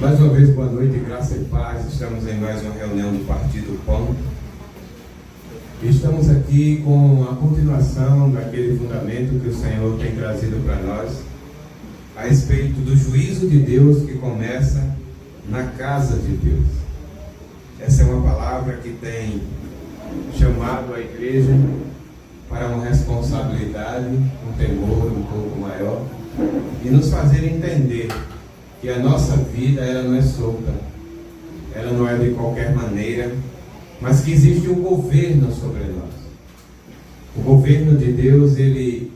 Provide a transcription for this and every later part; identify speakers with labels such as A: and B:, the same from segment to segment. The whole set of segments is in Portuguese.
A: Mais uma vez, boa noite, graça e paz. Estamos em mais uma reunião do Partido Pão. Estamos aqui com a continuação daquele fundamento que o Senhor tem trazido para nós, a respeito do juízo de Deus que começa na casa de Deus. Essa é uma palavra que tem chamado a igreja para uma responsabilidade, um temor um pouco maior, e nos fazer entender que a nossa vida ela não é solta, ela não é de qualquer maneira, mas que existe um governo sobre nós. O governo de Deus, ele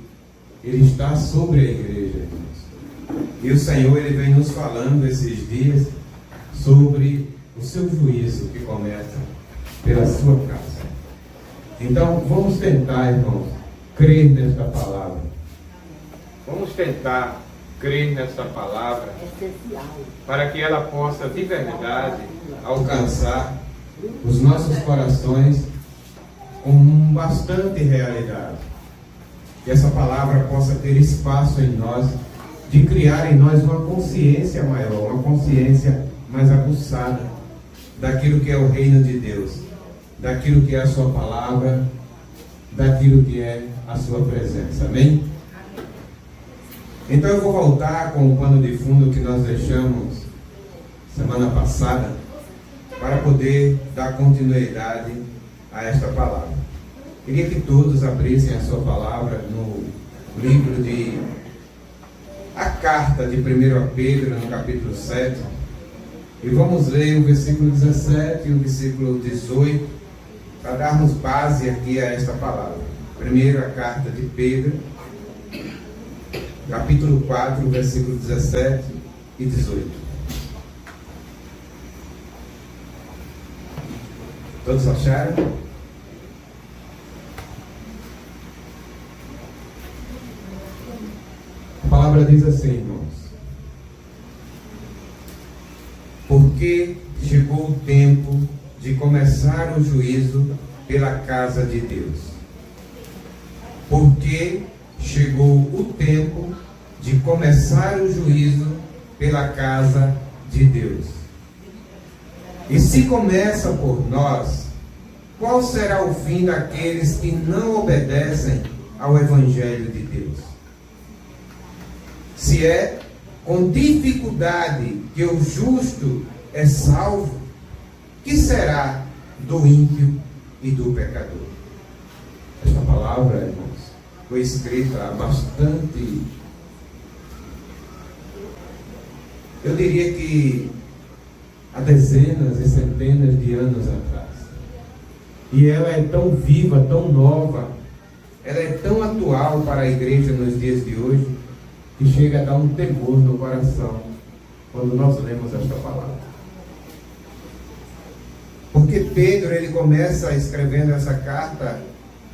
A: está sobre a igreja. E o Senhor, ele vem nos falando esses dias sobre o seu juízo que começa pela sua casa. Então, vamos tentar, irmãos, crer nesta palavra. Vamos tentar crer nessa palavra para que ela possa de verdade alcançar os nossos corações com bastante realidade. Que essa palavra possa ter espaço em nós, de criar em nós uma consciência maior, uma consciência mais aguçada daquilo que é o reino de Deus, daquilo que é a sua palavra, daquilo que é a sua presença. Amém? Então eu vou voltar com o pano de fundo que nós deixamos semana passada para poder dar continuidade a esta palavra. Queria que todos abrissem a sua palavra no livro de a carta de 1 Pedro, no capítulo 7, e vamos ler o versículo 17 e o versículo 18 para darmos base aqui a esta palavra. Primeira carta de Pedro, capítulo 4, versículo 17 e 18. Todos acharam? A palavra diz assim, irmãos: porque chegou o tempo de começar o juízo pela casa de Deus. Porque chegou o tempo de começar o juízo pela casa de Deus. E se começa por nós, qual será o fim daqueles que não obedecem ao Evangelho de Deus? Se é com dificuldade que o justo é salvo, que será do ímpio e do pecador? Esta palavra, irmãos, foi escrita há bastante, eu diria que há dezenas e centenas de anos atrás. E ela é tão viva, tão nova, ela é tão atual para a igreja nos dias de hoje, que chega a dar um temor no coração quando nós lemos esta palavra. Porque Pedro, ele começa escrevendo essa carta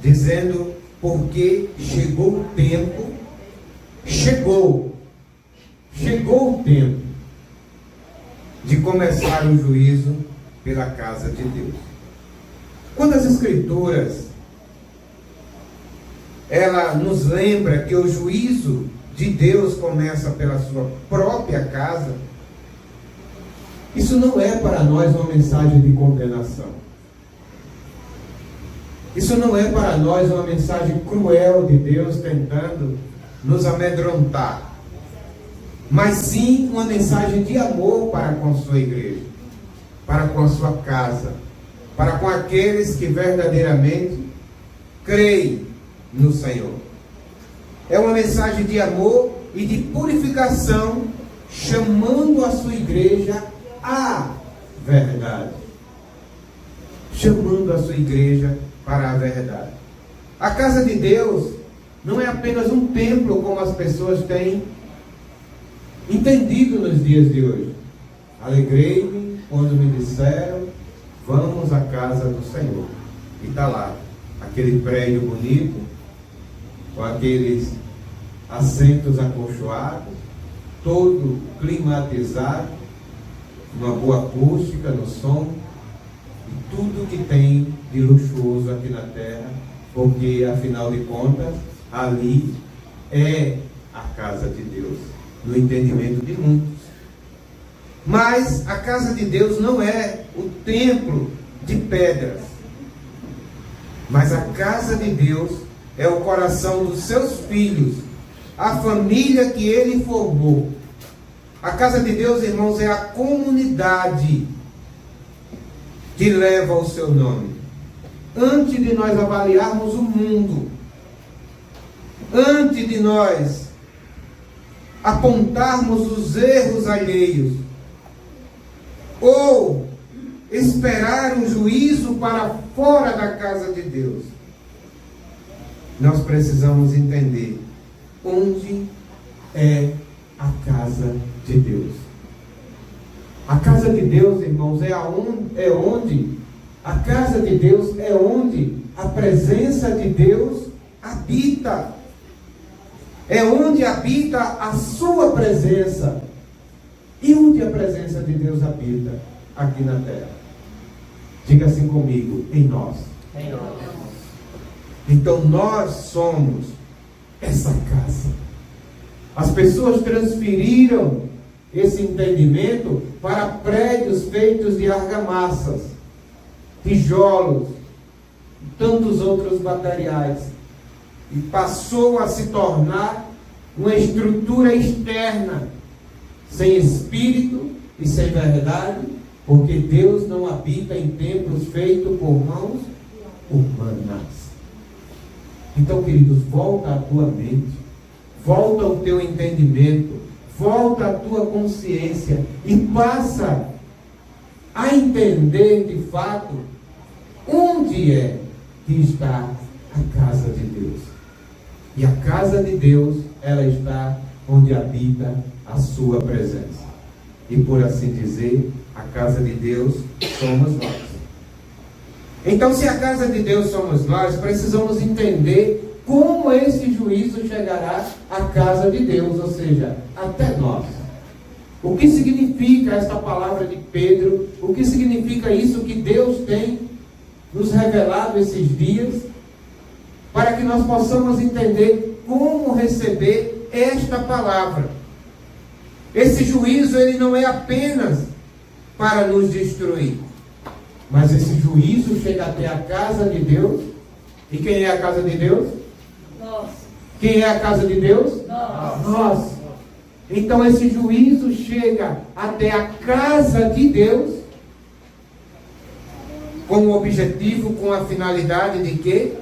A: dizendo: porque chegou o tempo, chegou o tempo de começar o juízo pela casa de Deus. Quando as Escrituras, ela nos lembra que o juízo de Deus começa pela sua própria casa, isso não é para nós uma mensagem de condenação. Isso não é para nós uma mensagem cruel de Deus tentando nos amedrontar, mas sim uma mensagem de amor para com a sua igreja, para com a sua casa, para com aqueles que verdadeiramente creem no Senhor. É uma mensagem de amor e de purificação, chamando a sua igreja à verdade. Chamando a sua igreja para a verdade. A casa de Deus não é apenas um templo como as pessoas têm entendido nos dias de hoje. Alegrei-me quando me disseram: vamos à casa do Senhor. E está lá, aquele prédio bonito, com aqueles assentos acolchoados, todo climatizado, uma boa acústica no som, e tudo que tem de luxuoso aqui na terra, porque afinal de contas, ali é a casa de Deus, no entendimento de muitos. Mas a casa de Deus não é o templo de pedras. Mas a casa de Deus é o coração dos seus filhos, a família que Ele formou. A casa de Deus, irmãos, é a comunidade que leva o seu nome. Antes de nós avaliarmos o mundo, antes de nós apontarmos os erros alheios, ou esperar um juízo para fora da casa de Deus, nós precisamos entender onde é a casa de Deus. A casa de Deus, irmãos, a casa de Deus é onde a presença de Deus habita. É onde habita a sua presença. E onde a presença de Deus habita? Aqui na terra. Diga assim comigo: em nós.
B: Em nós.
A: Então nós somos essa casa. As pessoas transferiram esse entendimento para prédios feitos de argamassas, tijolos, e tantos outros materiais. E passou a se tornar uma estrutura externa, sem espírito e sem verdade, porque Deus não habita em templos feitos por mãos humanas. Então, queridos, volta a tua mente, volta ao teu entendimento, volta à tua consciência e passa a entender de fato onde é que está a casa de Deus. E a casa de Deus, ela está onde habita a sua presença. E por assim dizer, a casa de Deus somos nós. Então, se a casa de Deus somos nós, precisamos entender como esse juízo chegará à casa de Deus, ou seja, até nós. O que significa esta palavra de Pedro? O que significa isso que Deus tem nos revelado esses dias, para que nós possamos entender como receber esta palavra. Esse juízo, ele não é apenas para nos destruir, mas esse juízo chega até a casa de Deus. E quem é a casa de Deus?
B: Nós.
A: Quem é a casa de Deus? Nós. Então esse juízo chega até a casa de Deus, com o objetivo, com a finalidade de quê?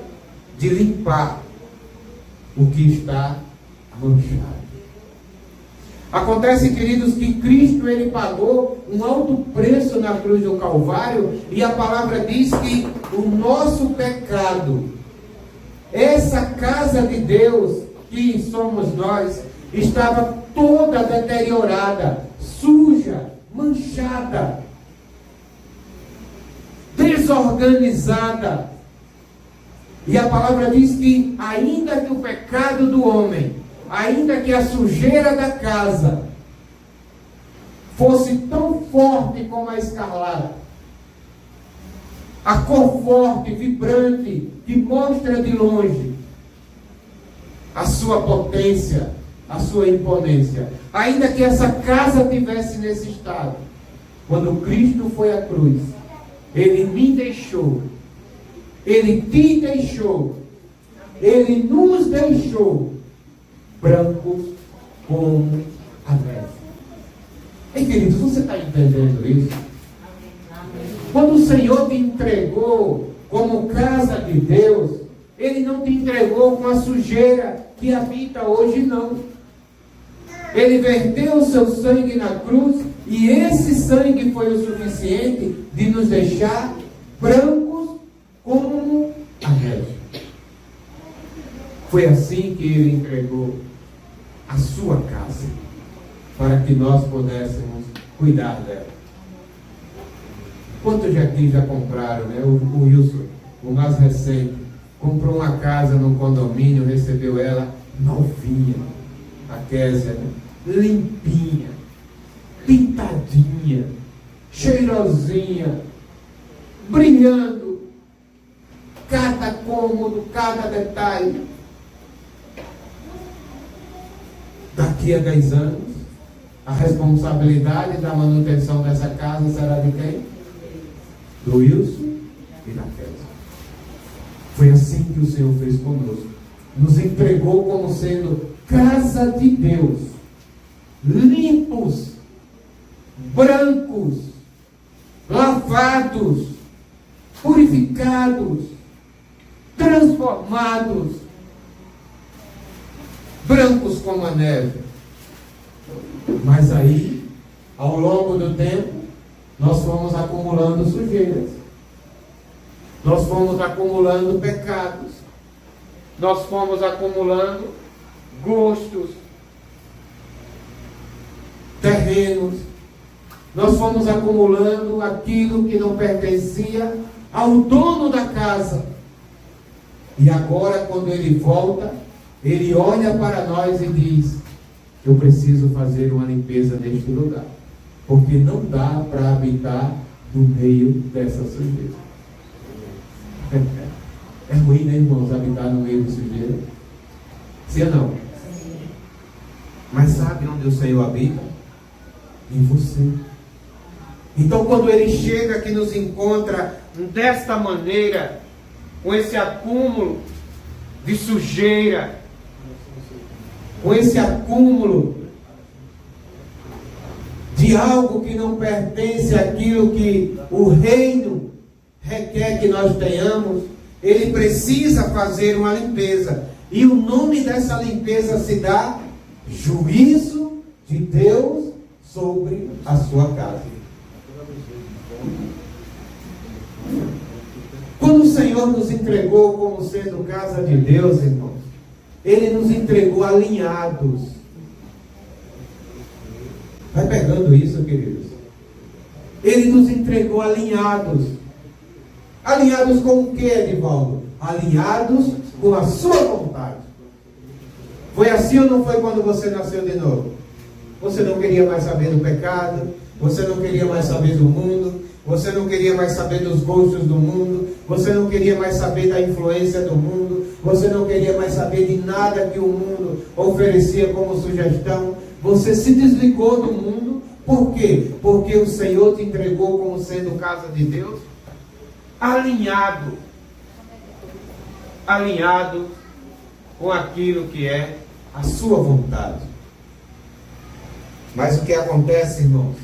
A: De limpar o que está manchado. Acontece, queridos, que Cristo, ele pagou um alto preço na cruz do Calvário, e a palavra diz que o nosso pecado, essa casa de Deus que somos nós, estava toda deteriorada, suja, manchada, desorganizada. E a palavra diz que ainda que o pecado do homem, ainda que a sujeira da casa fosse tão forte como a escarlata, a cor forte, vibrante, que mostra de longe a sua potência, a sua imponência, ainda que essa casa tivesse nesse estado, quando Cristo foi à cruz, Ele me deixou, Ele te deixou, Ele nos deixou brancos como a neve. Ei, queridos, você está entendendo isso? Quando o Senhor te entregou como casa de Deus, Ele não te entregou com a sujeira que habita hoje, não. Ele verteu o seu sangue na cruz, e esse sangue foi o suficiente de nos deixar brancos como a neve. Foi assim que Ele entregou a sua casa, para que nós pudéssemos cuidar dela. Quantos aqui já compraram, né? O Wilson, o mais recente, comprou uma casa num condomínio, recebeu ela novinha, a Késia, né? Limpinha, pintadinha, cheirosinha, brilhando, cada cômodo, cada detalhe. Daqui a 10 anos,
B: A responsabilidade da manutenção dessa casa será de quem? Do Wilson e da Kézia. Foi assim que o Senhor fez conosco. Nos entregou como sendo casa de Deus, limpos, brancos, lavados, purificados, transformados, brancos como a neve. Mas aí, ao longo do tempo, nós fomos acumulando sujeiras, nós fomos acumulando pecados, nós fomos acumulando gostos, terrenos, nós fomos acumulando aquilo que não pertencia ao dono da casa. E agora, quando ele volta, ele olha para nós e diz: eu preciso fazer uma limpeza neste lugar, porque não dá para habitar no meio dessa sujeira. É ruim, né, irmãos, habitar no meio de sujeira? Sim ou não?
A: Mas sabe onde o Senhor habita?
B: Em você.
A: Então, quando Ele chega que nos encontra desta maneira, com esse acúmulo de sujeira,
B: com esse acúmulo de algo que não pertence àquilo que o reino requer que nós tenhamos, Ele precisa fazer uma limpeza. E o nome dessa limpeza se dá juízo de Deus sobre a sua casa. Quando o Senhor nos entregou como sendo casa de Deus, irmãos, Ele nos entregou alinhados. Vai pegando isso, queridos? Ele nos entregou alinhados. Alinhados com o que, Edivaldo? Alinhados com a sua vontade. Foi assim ou não foi quando você nasceu de novo? Você não queria mais saber do pecado, você não queria mais saber do mundo, você não queria mais saber dos gostos do mundo, você não queria mais saber da influência do mundo, você não queria mais saber de nada que o mundo oferecia como sugestão. Você se desligou do mundo. Por quê? Porque o Senhor te entregou como sendo casa de Deus, alinhado com aquilo que é a sua vontade. Mas o que acontece, irmãos,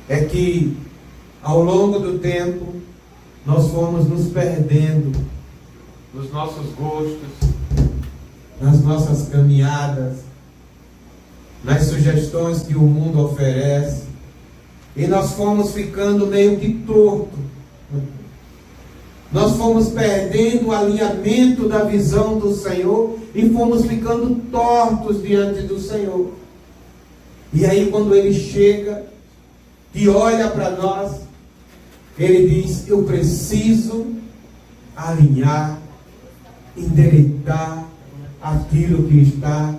B: é que ao longo do tempo nós fomos nos perdendo nos nossos gostos, nas nossas caminhadas, nas sugestões que o mundo oferece, e nós fomos ficando meio que torto. Nós fomos perdendo o alinhamento da visão do Senhor e fomos ficando tortos diante do Senhor. E aí, quando Ele chega e olha para nós, Ele diz: eu preciso alinhar, endireitar aquilo que está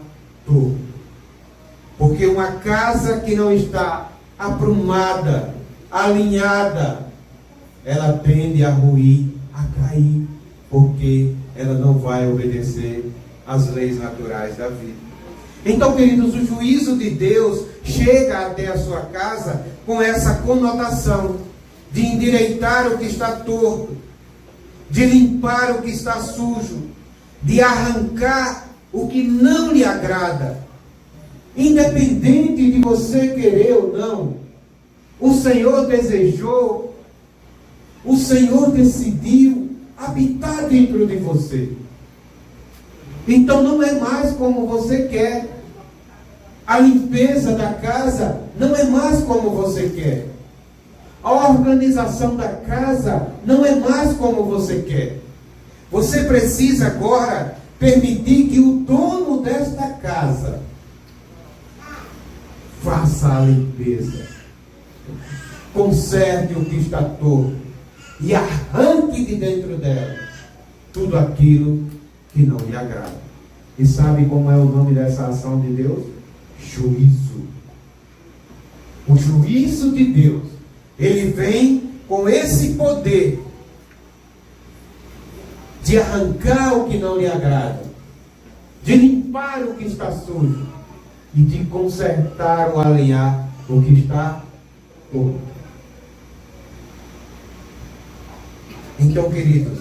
B: torto. Porque uma casa que não está aprumada, alinhada, ela tende a ruir, a cair, porque ela não vai obedecer às leis naturais da vida. Então, queridos, o juízo de Deus chega até a sua casa com essa conotação de endireitar o que está torto, de limpar o que está sujo, de arrancar o que não lhe agrada. Independente de você querer ou não, o Senhor desejou, o Senhor decidiu habitar dentro de você. Então não é mais como você quer. A limpeza da casa não é mais como você quer. A organização da casa não é mais como você quer. Você precisa agora permitir que o dono desta casa faça a limpeza, conserte o que está torto e arranque de dentro dela tudo aquilo que não lhe agrada. E sabe como é o nome dessa ação de Deus? Juízo. O juízo de Deus, ele vem com esse poder de arrancar o que não lhe agrada, de limpar o que está sujo, e de consertar ou alinhar o que está torto. Então, queridos,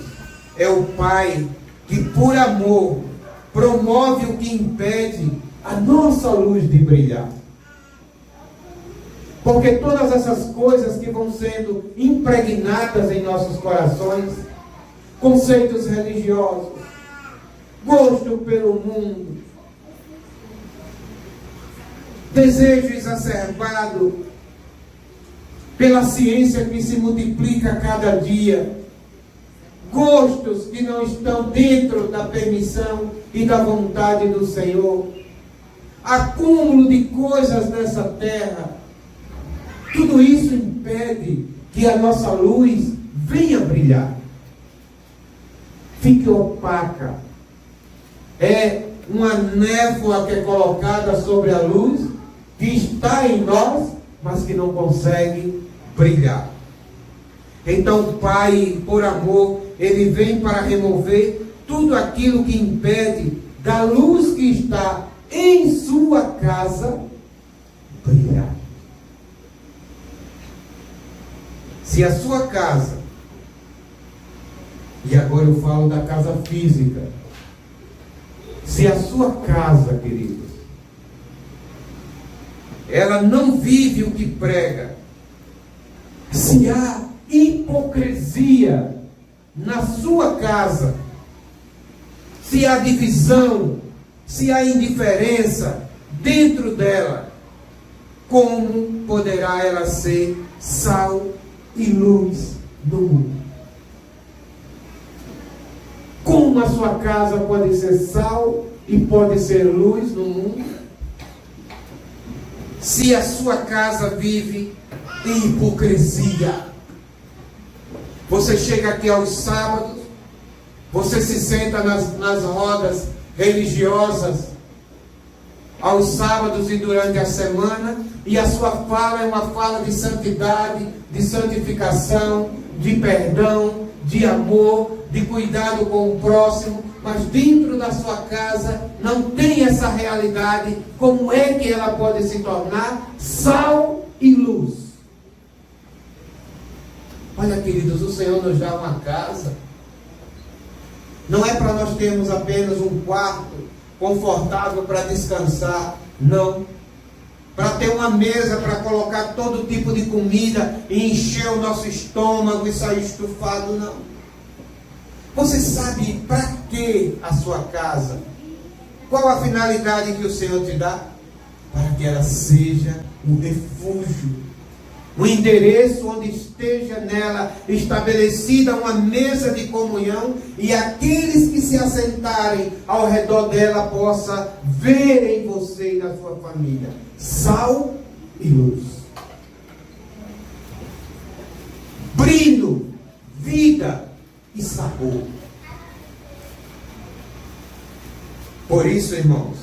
B: é o Pai que por amor promove o que impede a nossa luz de brilhar. Porque todas essas coisas que vão sendo impregnadas em nossos corações, conceitos religiosos, gosto pelo mundo, desejo exacerbado pela ciência que se multiplica a cada dia, gostos que não estão dentro da permissão e da vontade do Senhor, acúmulo de coisas nessa terra, tudo isso impede que a nossa luz venha brilhar. Fique opaca. É uma névoa que é colocada sobre a luz, que está em nós, mas que não consegue brilhar. Então o Pai, por amor, Ele vem para remover tudo aquilo que impede da luz que está em sua casa brilhar. Se a sua casa, e agora eu falo da casa física, se a sua casa, queridos, ela não vive o que prega, se há hipocrisia na sua casa, se há divisão, se há indiferença dentro dela, como poderá ela ser sal e luz do mundo? Como a sua casa pode ser sal e pode ser luz no mundo, se a sua casa vive em hipocrisia? Você chega aqui aos sábados, você se senta nas rodas religiosas aos sábados e durante a semana, e a sua fala é uma fala de santidade, de santificação, de perdão, de amor, de cuidado com o próximo, mas dentro da sua casa não tem essa realidade. Como é que ela pode se tornar sal e luz? Olha, queridos, o Senhor nos dá uma casa, não é para nós termos apenas um quarto confortável para descansar, não. Para ter uma mesa para colocar todo tipo de comida e encher o nosso estômago e sair estufado, não. Você sabe para que a sua casa? Qual a finalidade que o Senhor te dá? Para que ela seja um refúgio, um endereço onde esteja nela estabelecida uma mesa de comunhão, e aqueles que se assentarem ao redor dela possam ver em você e na sua família sal e luz, brilho, vida e sabor. Por isso, irmãos,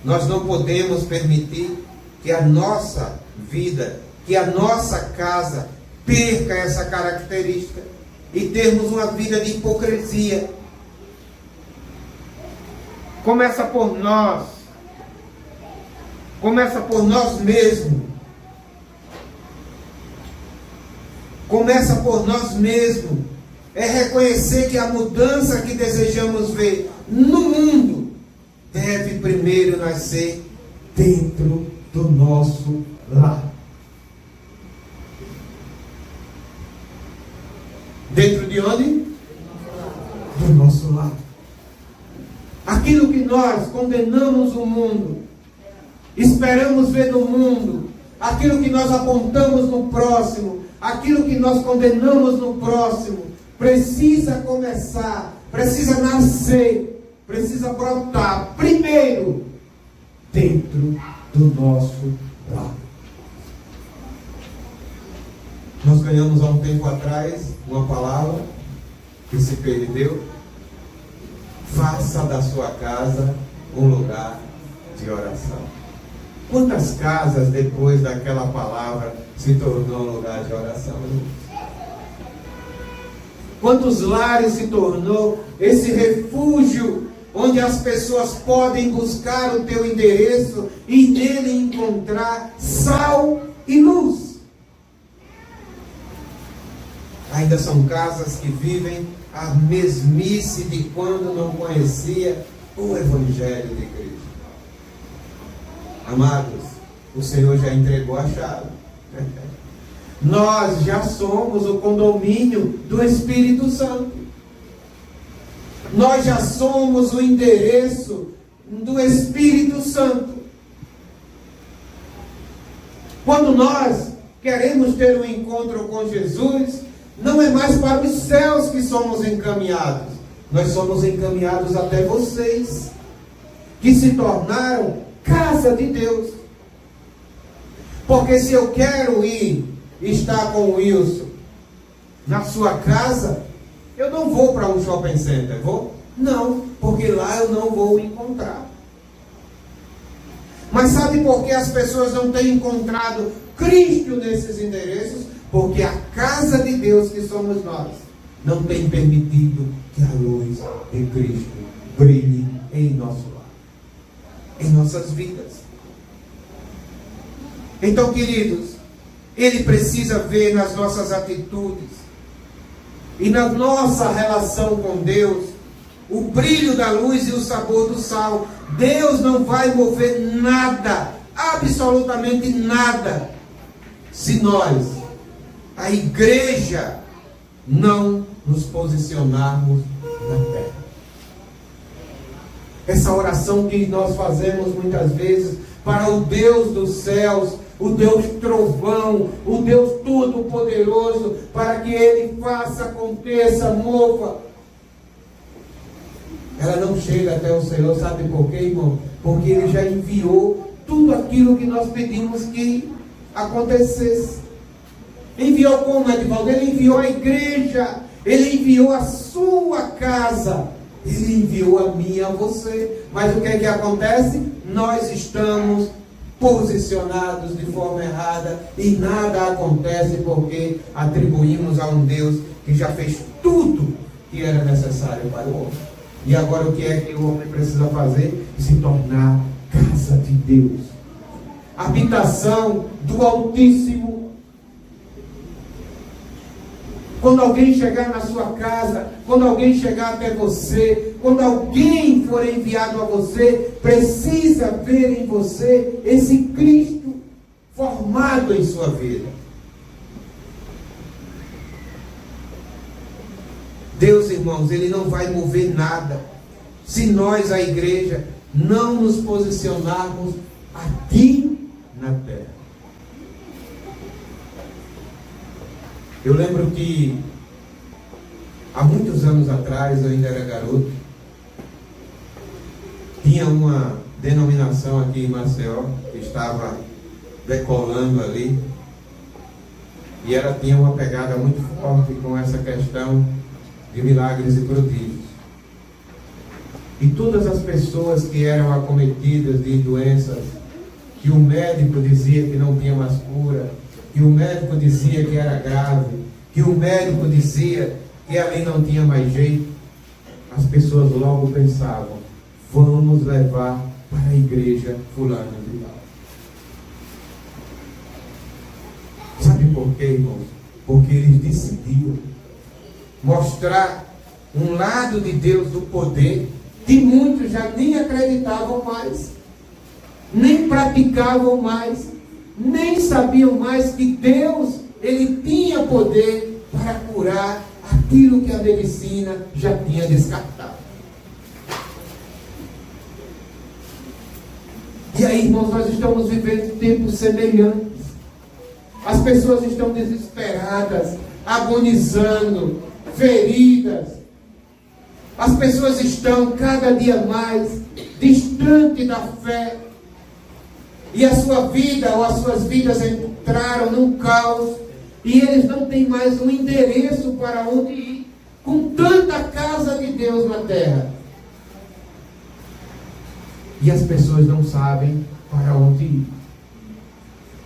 B: nós não podemos permitir que a nossa vida, que a nossa casa perca essa característica e termos uma vida de hipocrisia. Começa por nós. Começa por nós mesmos. Começa por nós mesmos. É reconhecer que a mudança que desejamos ver no mundo deve primeiro nascer dentro do nosso lar. Dentro de onde? Do nosso lar. Aquilo que nós condenamos o mundo, esperamos ver no mundo, aquilo que nós apontamos no próximo, aquilo que nós condenamos no próximo, precisa começar, precisa nascer, precisa brotar primeiro dentro do nosso lar. Nós ganhamos há um tempo atrás uma palavra que se perdeu: faça da sua casa um lugar de oração. Quantas casas depois daquela palavra se tornou um lugar de oração? Quantos lares se tornou esse refúgio onde as pessoas podem buscar o teu endereço e nele encontrar sal e luz. Ainda são casas que vivem a mesmice de quando não conhecia o Evangelho de Cristo. Amados, o Senhor já entregou a chave. Nós já somos o condomínio do Espírito Santo. Nós já somos o endereço do Espírito Santo. Quando nós queremos ter um encontro com Jesus, não é mais para os céus que somos encaminhados. Nós somos encaminhados até vocês, que se tornaram casa de Deus. Porque se eu quero ir estar com o Wilson na sua casa, eu não vou para um shopping center, vou? Não, porque lá eu não vou encontrar. Mas sabe por que as pessoas não têm encontrado Cristo nesses endereços? Porque a casa de Deus que somos nós não tem permitido que a luz de Cristo brilhe em nosso lar, em nossas vidas. Então, queridos, Ele precisa ver nas nossas atitudes e na nossa relação com Deus o brilho da luz e o sabor do sal. Deus não vai mover nada, absolutamente nada, se nós, a igreja, não nos posicionarmos na terra. Essa oração que nós fazemos muitas vezes para o Deus dos céus, o Deus trovão, o Deus todo-poderoso, para que Ele faça, aconteça, mova. Ela não chega até o Senhor, sabe por quê, irmão? Porque Ele já enviou tudo aquilo que nós pedimos que acontecesse. Enviou como, Edivaldo? Ele enviou a igreja, Ele enviou a sua casa, Ele enviou a mim e a você. Mas o que é que acontece? Nós estamos posicionados de forma errada e nada acontece porque atribuímos a um Deus que já fez tudo que era necessário para o homem. E agora o que é que o homem precisa fazer? Se tornar casa de Deus, habitação do Altíssimo. Quando alguém chegar na sua casa, quando alguém chegar até você, quando alguém for enviado a você, precisa ver em você esse Cristo formado em sua vida. Deus, irmãos, Ele não vai mover nada se nós, a igreja, não nos posicionarmos aqui na terra. Eu lembro que há muitos anos atrás, eu ainda era garoto, tinha uma denominação aqui em Maceió que estava decolando ali, e ela tinha uma pegada muito forte com essa questão de milagres e prodígios. E todas as pessoas que eram acometidas de doenças que o médico dizia que não tinha mais cura, que o médico dizia que era grave, que o médico dizia que ali não tinha mais jeito, as pessoas logo pensavam: vamos levar para a igreja fulano de tal. Sabe por quê, irmãos? Porque eles decidiram mostrar um lado de Deus, do poder, que muitos já nem acreditavam mais, nem praticavam mais, nem sabiam mais que Deus, Ele tinha poder para curar aquilo que a medicina já tinha descartado. E aí, irmãos, nós estamos vivendo tempos semelhantes. As pessoas estão desesperadas, agonizando, feridas. As pessoas estão cada dia mais distante da fé. E a sua vida, ou as suas vidas entraram num caos. E eles não têm mais um endereço para onde ir, com tanta casa de Deus na terra. E as pessoas não sabem para onde ir.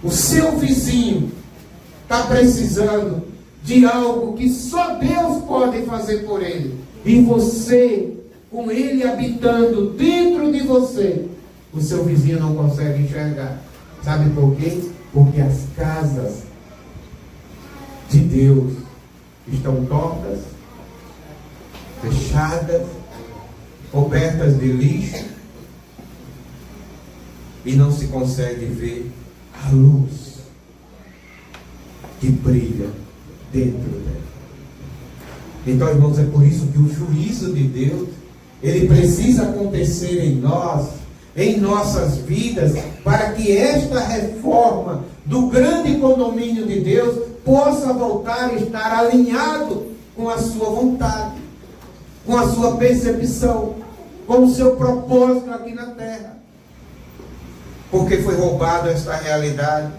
B: O seu vizinho está precisando de algo que só Deus pode fazer por ele. E você, com Ele habitando dentro de você, o seu vizinho não consegue enxergar. Sabe por quê? Porque as casas de Deus estão tortas, fechadas, cobertas de lixo, e não se consegue ver a luz que brilha dentro dela. Então, irmãos, é por isso que o juízo de Deus, ele precisa acontecer em nós, em nossas vidas, para que esta reforma do grande condomínio de Deus possa voltar a estar alinhado com a sua vontade, com a sua percepção, com o seu propósito aqui na terra. Porque foi roubado esta realidade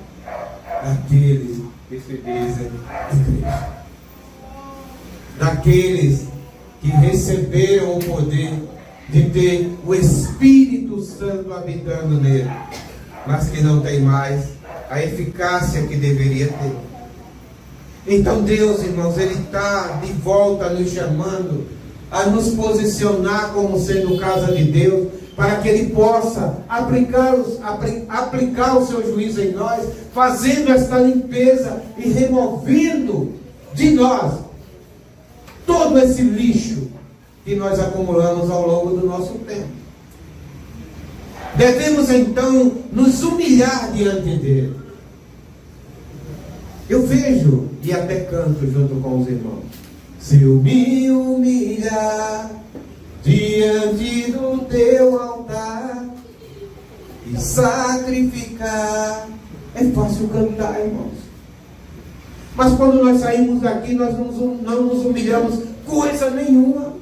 B: daqueles que se dizem igreja, daqueles que receberam o poder de ter o Espírito Santo habitando nele, mas que não tem mais a eficácia que deveria ter. Então Deus, irmãos, Ele está de volta nos chamando a nos posicionar como sendo casa de Deus, para que Ele possa aplicar o seu juízo em nós, fazendo esta limpeza e removendo de nós todo esse lixo que nós acumulamos ao longo do nosso tempo. Devemos então nos humilhar diante dele. Eu vejo e até canto junto com os irmãos: se eu me humilhar diante do teu altar e sacrificar. É fácil cantar, irmãos. Mas quando nós saímos daqui, nós não nos humilhamos coisa nenhuma.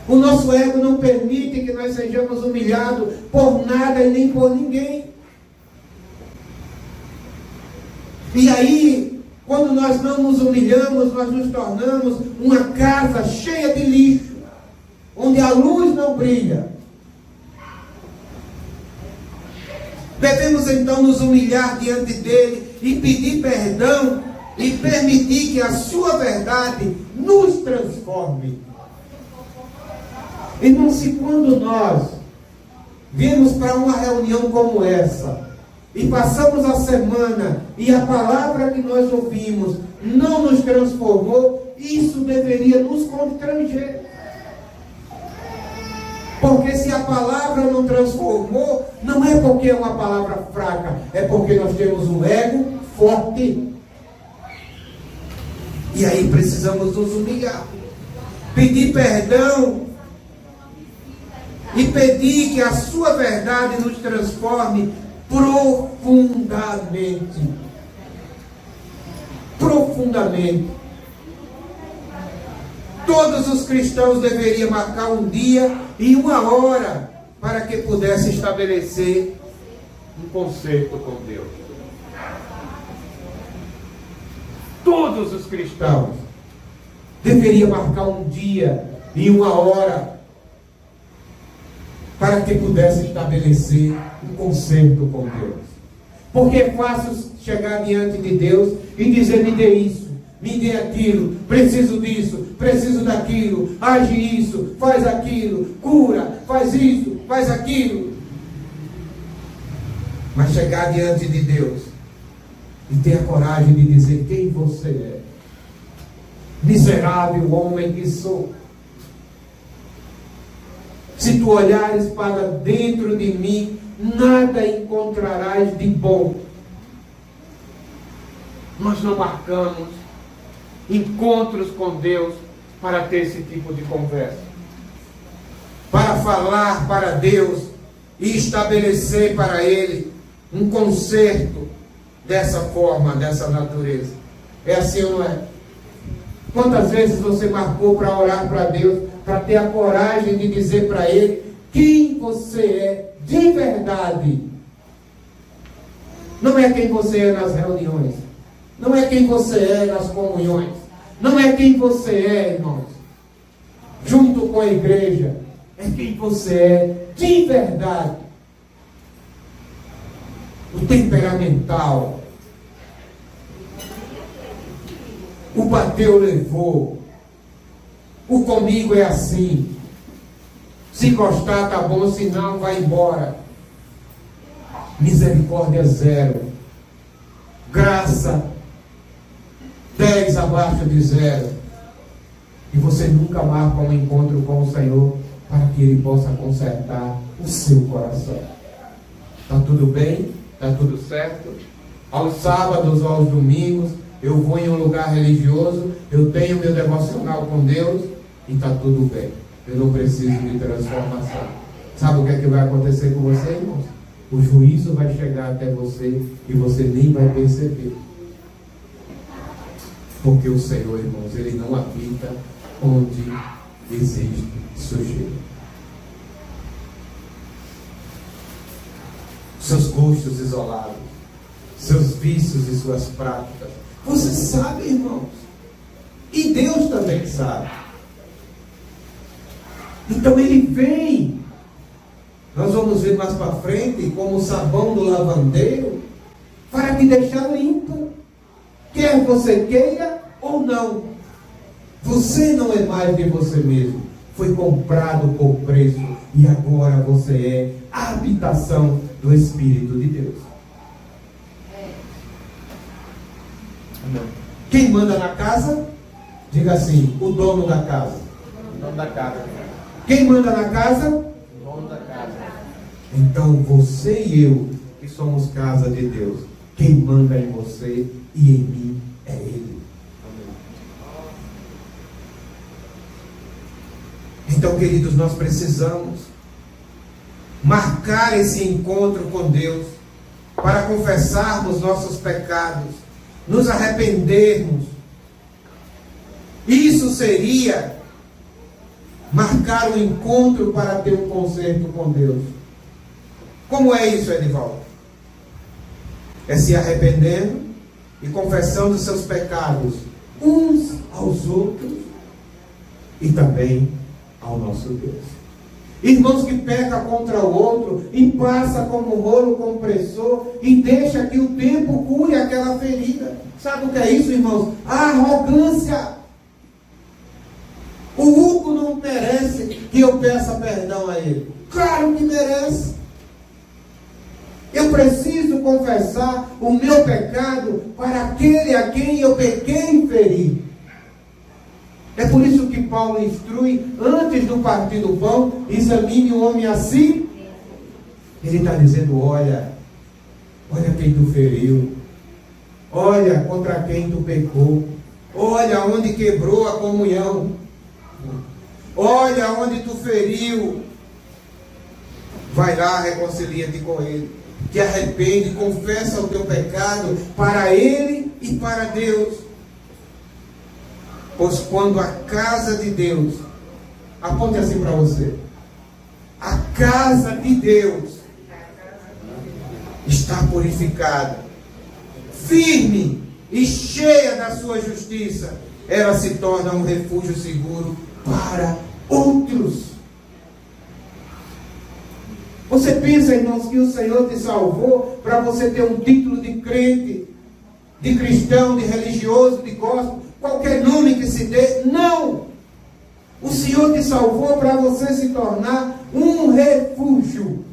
B: O nosso ego não permite que nós sejamos humilhados por nada e nem por ninguém. E aí, quando nós não nos humilhamos, nós nos tornamos uma casa cheia de lixo, onde a luz não brilha. Devemos então nos humilhar diante dele e pedir perdão e permitir que a sua verdade nos transforme. Irmão, se quando nós viemos para uma reunião como essa e passamos a semana e a palavra que nós ouvimos não nos transformou, isso deveria nos constranger. Porque se a palavra não transformou, não é porque é uma palavra fraca, é porque nós temos um ego forte. E aí precisamos nos humilhar, pedir perdão e pedir que a sua verdade nos transforme profundamente. Profundamente. Todos os cristãos deveriam marcar um dia e uma hora para que pudesse estabelecer um concerto com Deus. Todos os cristãos deveriam marcar um dia e uma hora para que pudesse estabelecer um concerto com Deus. Porque é fácil chegar diante de Deus e dizer: me dê isso, me dê aquilo, preciso disso, preciso daquilo, age isso, faz aquilo, cura, faz isso, faz aquilo. Mas chegar diante de Deus e ter a coragem de dizer quem você é: miserável homem que sou. Se tu olhares para dentro de mim, nada encontrarás de bom. Nós não marcamos encontros com Deus para ter esse tipo de conversa, para falar para Deus e estabelecer para Ele um concerto dessa forma, dessa natureza. É assim ou não é? Quantas vezes você marcou para orar para Deus, para ter a coragem de dizer para Ele quem você é de verdade? Não é quem você é nas reuniões, não é quem você é nas comunhões, não é quem você é, irmãos, junto com a igreja. É quem você é de verdade. O temperamental, o bateu, levou, O comigo é assim. Se gostar, tá bom, se não, vai embora. Misericórdia 0. Graça 10 abaixo de 0. E você nunca marca um encontro com o Senhor para que Ele possa consertar o seu coração. Está tudo bem? Está tudo certo? Aos sábados ou aos domingos, eu vou em um lugar religioso, eu tenho meu devocional com Deus e está tudo bem. Eu não preciso de transformação. Sabe o que é que vai acontecer com você, irmãos? O juízo vai chegar até você e você nem vai perceber. Porque o Senhor, irmãos, Ele não habita onde existe sujeira. Seus gostos isolados, seus vícios e suas práticas. Você sabe, irmãos. E Deus também sabe. Então Ele vem. Nós vamos ver mais para frente como o sabão do lavandeiro para te deixar limpo. Quer você queira ou não. Você não é mais de você mesmo. Foi comprado por preço. E agora você é a habitação do Espírito de Deus. Quem manda na casa? Diga assim, o dono da casa.
C: O dono da casa.
B: Quem manda na casa?
C: O dono da casa.
B: Então você e eu, que somos casa de Deus, quem manda em você e em mim é Ele. Então, queridos, nós precisamos marcar esse encontro com Deus para confessarmos nossos pecados, nos arrependermos. Isso seria marcar um encontro para ter um concerto com Deus. Como é isso, Edivaldo? É se arrependendo e confessando seus pecados uns aos outros e também ao nosso Deus. Irmãos que peca contra o outro e passa como rolo compressor e deixa que o tempo cure aquela ferida. Sabe o que é isso, irmãos? A arrogância. O Hugo não merece que eu peça perdão a ele. Claro que merece. Eu preciso confessar o meu pecado para aquele a quem eu pequei e feri. É por isso que Paulo instrui, antes do partir do pão, examine o homem assim. Ele está dizendo, olha quem tu feriu, olha contra quem tu pecou, olha onde quebrou a comunhão, olha onde tu feriu. Vai lá, reconcilia-te com ele, te arrepende, confessa o teu pecado para ele e para Deus. Pois quando a casa de Deus, aponte assim para você, a casa de Deus está purificada, firme e cheia da sua justiça, ela se torna um refúgio seguro para outros. Você pensa, irmãos, que o Senhor te salvou para você ter um título de crente, de cristão, de religioso, de gospel, qualquer nome que se dê? Não! O Senhor te salvou para você se tornar um refúgio.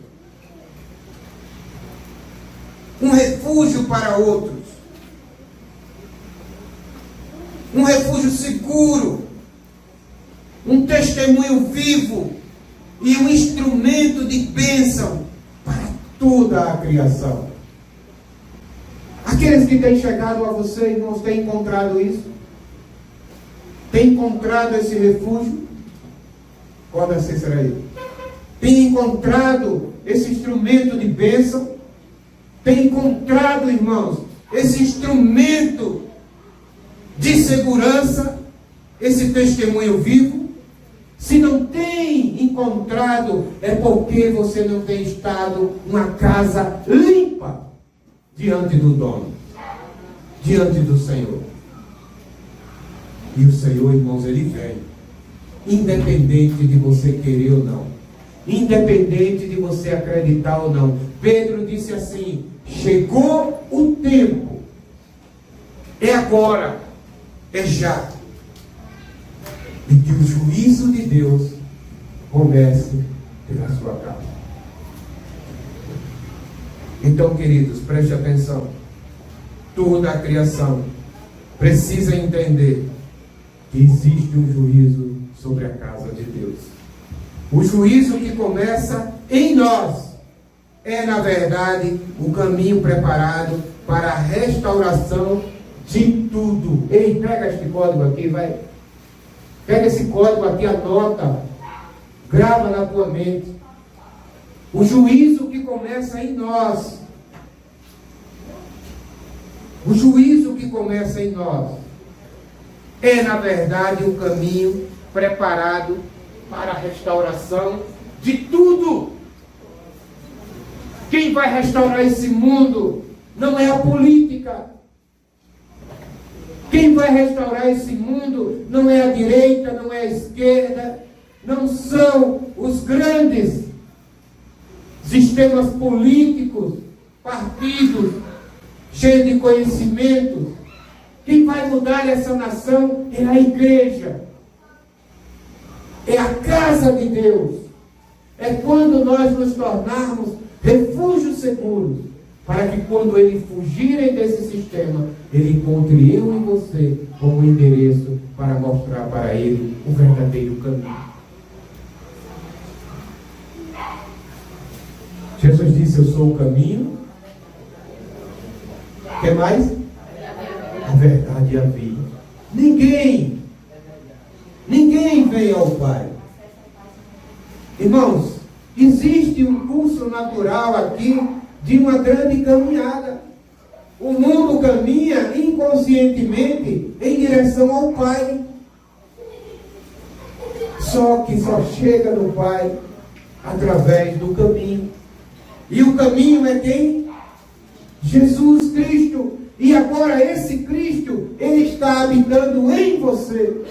B: Um refúgio para outros. Um refúgio seguro. Um testemunho vivo. E um instrumento de bênção para toda a criação. Aqueles que têm chegado a você, irmãos, têm encontrado isso? Tem encontrado esse refúgio? Pode ser aí. Tem encontrado esse instrumento de bênção? Tem encontrado, irmãos, esse instrumento de segurança? Esse testemunho vivo? Se não tem encontrado, é porque você não tem estado numa casa limpa diante do dono, diante do Senhor. E o Senhor, irmãos, Ele vem, independente de você querer ou não, independente de você acreditar ou não. Pedro disse assim, chegou o tempo, é agora, é já. e que o juízo de Deus comece pela sua casa. Então, queridos, preste atenção. Toda a criação precisa entender que existe um juízo sobre a casa de Deus. O juízo que começa em nós é, na verdade, o caminho preparado para a restauração de tudo. Ei, pega este código aqui, vai. Pega esse código aqui, anota. Grava na tua mente. O juízo que começa em nós. O juízo que começa em nós é, na verdade, o caminho preparado para a restauração de tudo. Quem vai restaurar esse mundo não é a política. Quem vai restaurar esse mundo não é a direita, não é a esquerda, não são os grandes sistemas políticos, partidos cheios de conhecimento. Quem vai mudar essa nação é a igreja, é a casa de Deus. É quando nós nos tornarmos refúgios seguros, para que quando eles fugirem desse sistema, ele encontre eu e você como endereço para mostrar para ele o verdadeiro caminho. Jesus disse: eu sou o caminho. O que mais? A verdade e a vida. Ninguém vem ao Pai. Irmãos, existe um curso natural aqui de uma grande caminhada. O mundo caminha inconscientemente em direção ao Pai. Só que só chega no Pai através do caminho. E o caminho é quem? Jesus Cristo. E agora esse Cristo, ele está habitando em você.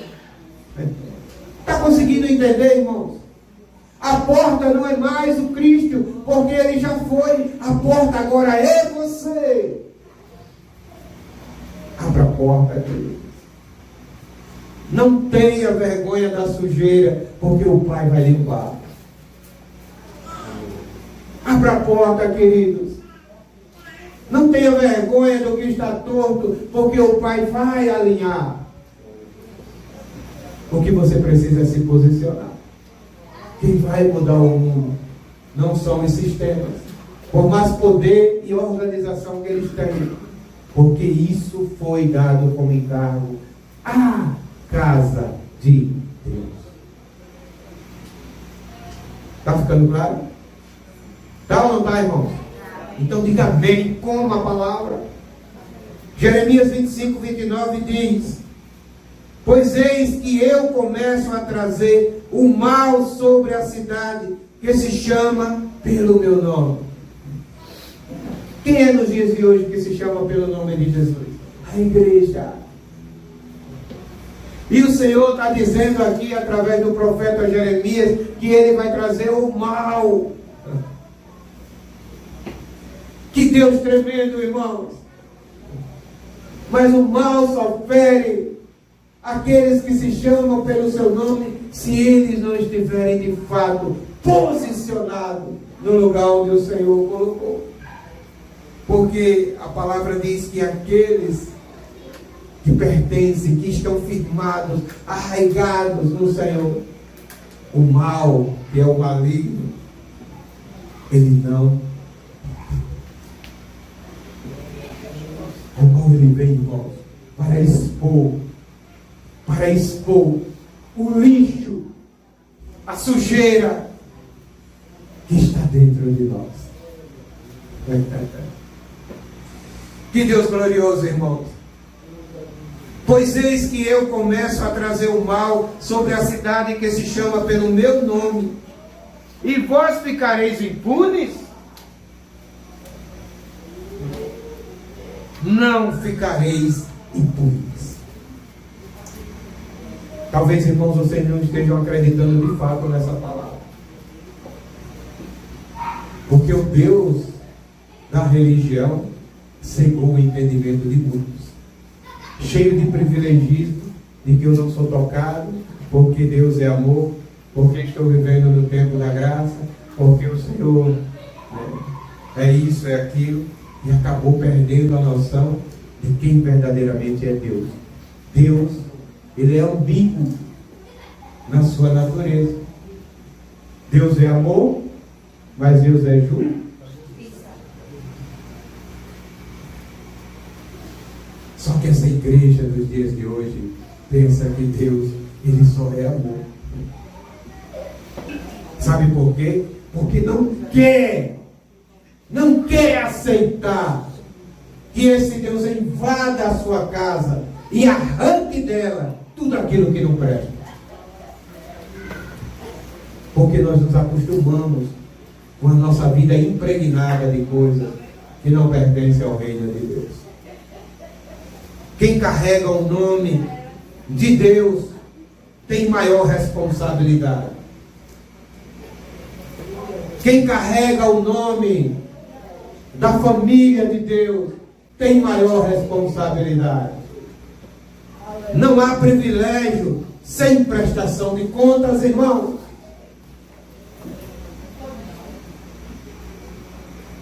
B: Está conseguindo entender, irmãos? A porta não é mais o Cristo, porque ele já foi. A porta agora é você. Abra a porta, queridos. Não tenha vergonha da sujeira, porque o Pai vai limpar. Abra a porta, queridos. Não tenha vergonha do que está torto, porque o Pai vai alinhar. O que você precisa é se posicionar. Quem vai mudar o mundo não são os sistemas, por mais poder e organização que eles têm, porque isso foi dado como encargo à casa de Deus. Está ficando claro? Está ou não está, irmãos? Então diga amém, como a palavra. Jeremias 25, 29 diz: pois eis que eu começo a trazer o mal sobre a cidade que se chama pelo meu nome. Quem é nos dias de hoje que se chama pelo nome de Jesus? A igreja. E o Senhor está dizendo aqui, através do profeta Jeremias, que Ele vai trazer o mal. Que Deus tremendo, irmãos. Mas o mal só fere aqueles que se chamam pelo seu nome, se eles não estiverem de fato posicionados no lugar onde o Senhor colocou. Porque a palavra diz que aqueles que pertencem, que estão firmados, arraigados no Senhor, o mal, que é o maligno, ele não. O mal ele vem, irmãos, para expor o lixo, a sujeira que está dentro de nós. Que Deus glorioso, irmãos. Pois eis que eu começo a trazer o mal sobre a cidade que se chama pelo meu nome, e vós ficareis impunes? Não ficareis impunes. Talvez, irmãos, vocês não estejam acreditando de fato nessa palavra. Porque o Deus da religião cegou o entendimento de muitos. Cheio de privilegismo, de que eu não sou tocado, porque Deus é amor, porque estou vivendo no tempo da graça, porque o Senhor, né, é isso, é aquilo, e acabou perdendo a noção de quem verdadeiramente é Deus. Deus, Ele é ambíguo na sua natureza. Deus é amor, mas Deus é justo. Só que essa igreja dos dias de hoje pensa que Deus, Ele só é amor. Sabe por quê? Porque não quer aceitar que esse Deus invada a sua casa e arranque dela tudo aquilo que não presta. Porque nós nos acostumamos com a nossa vida impregnada de coisas que não pertencem ao reino de Deus. Quem carrega o nome de Deus tem maior responsabilidade. Quem carrega o nome da família de Deus tem maior responsabilidade. Não há privilégio sem prestação de contas, irmãos.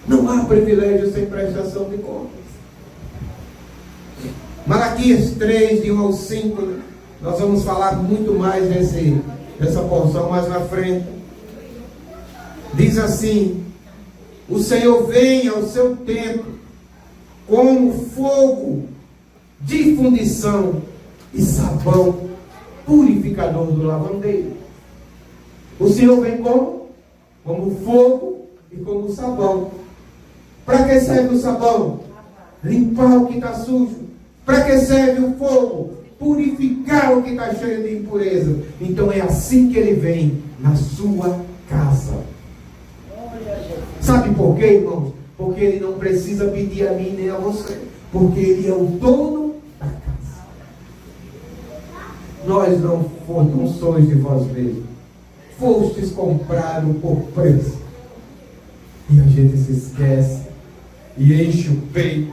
B: Não há privilégio sem prestação de contas. Malaquias 3, de 1 ao 5, nós vamos falar muito mais dessa porção mais na frente. Diz assim: o Senhor vem ao seu templo com fogo de fundição e sabão purificador do lavandeiro. O Senhor vem como fogo e como sabão. Para que serve o sabão? Limpar o que está sujo. Para que serve o fogo? Purificar o que está cheio de impureza. Então é assim que ele vem na sua casa. Sabe por quê, irmãos? Porque ele não precisa pedir a mim nem a você. Porque ele é o dono da casa. Nós não sois de vós mesmos. Fostes comprados por preço. E a gente se esquece e enche o peito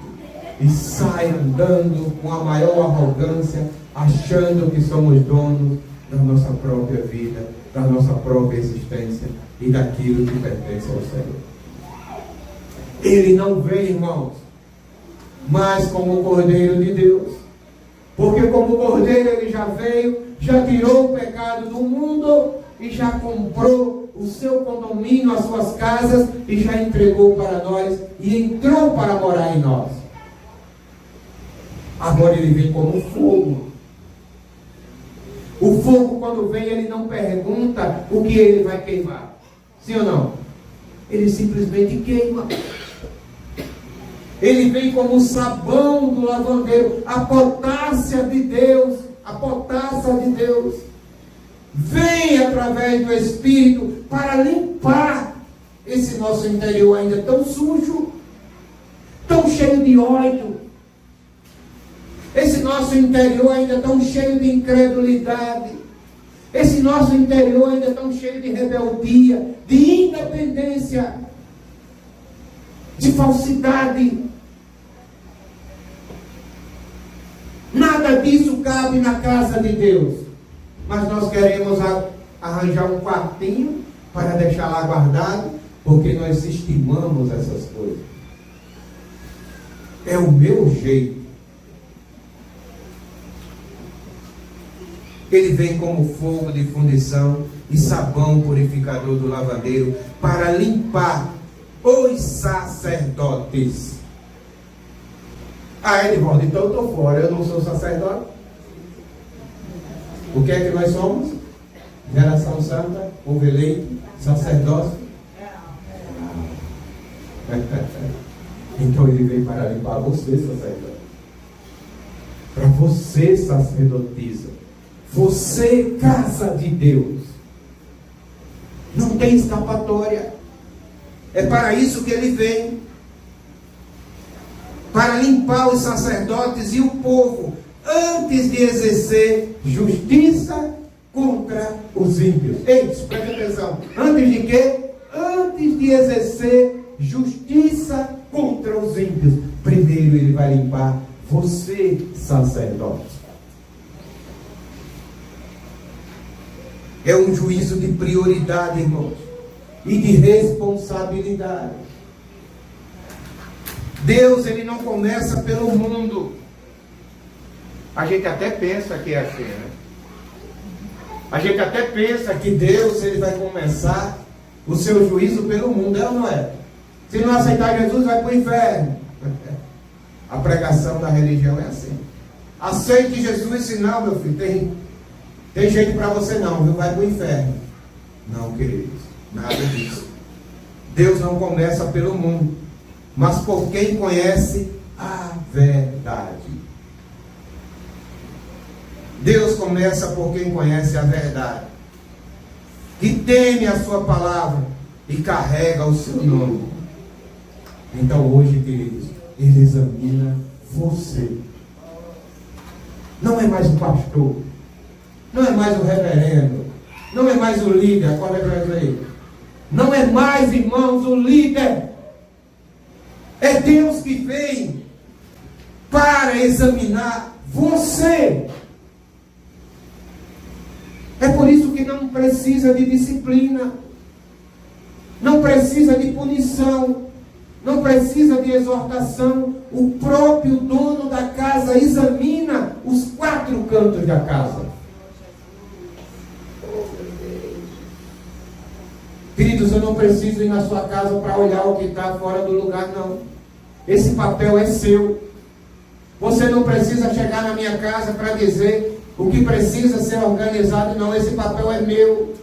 B: e sai andando com a maior arrogância, achando que somos donos da nossa própria vida, da nossa própria existência e daquilo que pertence ao Senhor. Ele não vem, irmãos, mas como o Cordeiro de Deus. Porque como Cordeiro ele já veio, já tirou o pecado do mundo e já comprou o seu condomínio, as suas casas e já entregou para nós e entrou para morar em nós. Agora ele vem como fogo. O fogo, quando vem, ele não pergunta o que ele vai queimar. Sim ou não? Ele simplesmente queima. Ele vem como o sabão do lavandeiro, a potássea de Deus, a potássea de Deus. Vem através do Espírito para limpar esse nosso interior ainda tão sujo, tão cheio de ódio. Esse nosso interior ainda tão cheio de incredulidade. Esse nosso interior ainda tão cheio de rebeldia, de independência, de falsidade. Nada disso cabe na casa de Deus. Mas nós queremos arranjar um quartinho para deixar lá guardado, porque nós estimamos essas coisas. É o meu jeito. Ele vem como fogo de fundição e sabão purificador do lavandeiro para limpar os sacerdotes. Edivaldo, então eu estou fora, eu não sou sacerdote. O que é que nós somos? Geração santa, povo eleito, sacerdócio. Então ele vem para limpar você, sacerdote. Para você, sacerdotisa. Você, casa de Deus. Não tem escapatória. É para isso que ele vem. Para limpar os sacerdotes e o povo, antes de exercer justiça contra os ímpios. Ei, preste atenção. Antes de quê? Antes de exercer justiça contra os ímpios. Primeiro ele vai limpar você, sacerdote. É um juízo de prioridade, irmãos, e de responsabilidade. Deus, ele não começa pelo mundo. A gente até pensa que é assim, né? A gente até pensa que Deus, ele vai começar o seu juízo pelo mundo, é ou não é? Se não aceitar Jesus, vai para o inferno. A pregação da religião é assim. Aceite Jesus, senão, meu filho, tem jeito para você não, viu? Vai para o inferno. Não, queridos, nada disso. Deus não começa pelo mundo, mas por quem conhece a verdade. Deus começa por quem conhece a verdade, que teme a sua palavra e carrega o seu nome. Então hoje, queridos, Ele examina você. Não é mais o pastor, não é mais o reverendo, não é mais o líder, acorda para aí. Não é mais, irmãos, o líder. É Deus que vem para examinar você. É por isso que não precisa de disciplina, não precisa de punição, não precisa de exortação. O próprio dono da casa examina os 4 cantos da casa. Queridos, eu não preciso ir na sua casa para olhar o que está fora do lugar, não. Esse papel é seu. Você não precisa chegar na minha casa para dizer o que precisa ser organizado, não. Esse papel é meu,